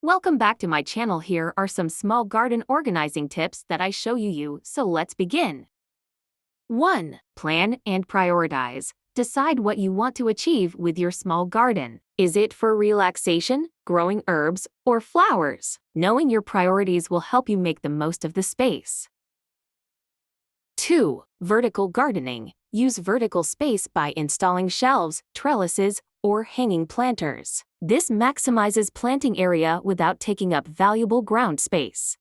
Welcome back to my channel. Here are some small garden organizing tips that I show you, so let's begin. 1. Plan and prioritize. Decide what you want to achieve with your small garden. Is it for relaxation, growing herbs, or flowers? Knowing your priorities will help you make the most of the space. 2. Vertical gardening. Use vertical space by installing shelves, trellises, or hanging planters. This maximizes planting area without taking up valuable ground space.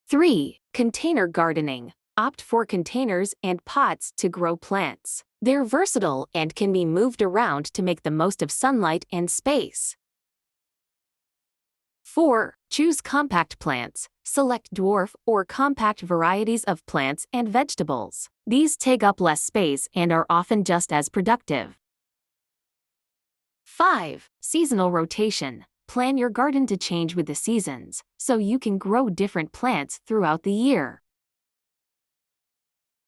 3. Container gardening. Opt for containers and pots to grow plants. They're versatile and can be moved around to make the most of sunlight and space. 4. Choose compact plants. Select dwarf or compact varieties of plants and vegetables. These take up less space and are often just as productive. 5. Seasonal rotation. Plan your garden to change with the seasons, so you can grow different plants throughout the year.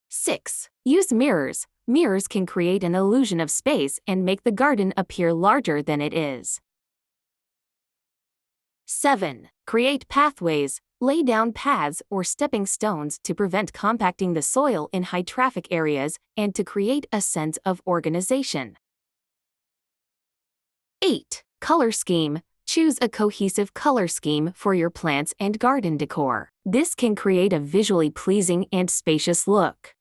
6. Use mirrors. Mirrors can create an illusion of space and make the garden appear larger than it is. 7. Create pathways. Lay down paths or stepping stones to prevent compacting the soil in high-traffic areas and to create a sense of organization. 8. Color scheme. Choose a cohesive color scheme for your plants and garden decor. This can create a visually pleasing and spacious look.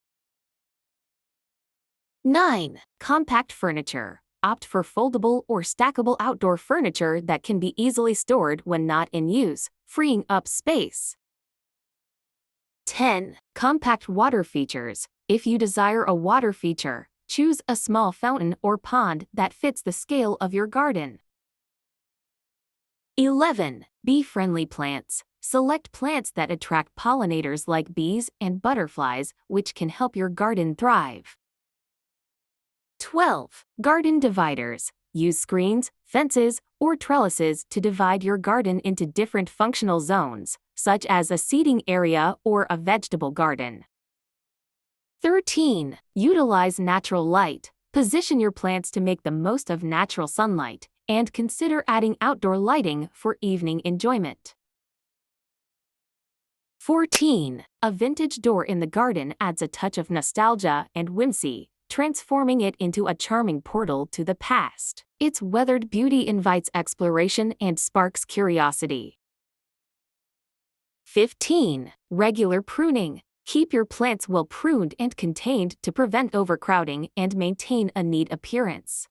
9. Compact furniture. Opt for foldable or stackable outdoor furniture that can be easily stored when not in use, freeing up space. 10. Compact water features. If you desire a water feature, choose a small fountain or pond that fits the scale of your garden. 11. Bee-friendly plants. Select plants that attract pollinators like bees and butterflies, which can help your garden thrive. 12. Garden dividers. Use screens, fences, or trellises to divide your garden into different functional zones, such as a seating area or a vegetable garden. 13. Utilize natural light. Position your plants to make the most of natural sunlight, and consider adding outdoor lighting for evening enjoyment. 14. A vintage door in the garden adds a touch of nostalgia and whimsy, transforming it into a charming portal to the past. Its weathered beauty invites exploration and sparks curiosity. 15. Regular pruning. Keep your plants well pruned and contained to prevent overcrowding and maintain a neat appearance.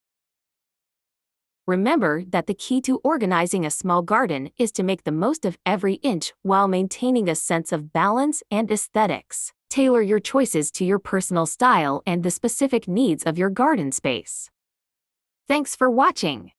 Remember that the key to organizing a small garden is to make the most of every inch while maintaining a sense of balance and aesthetics. Tailor your choices to your personal style and the specific needs of your garden space. Thanks for watching.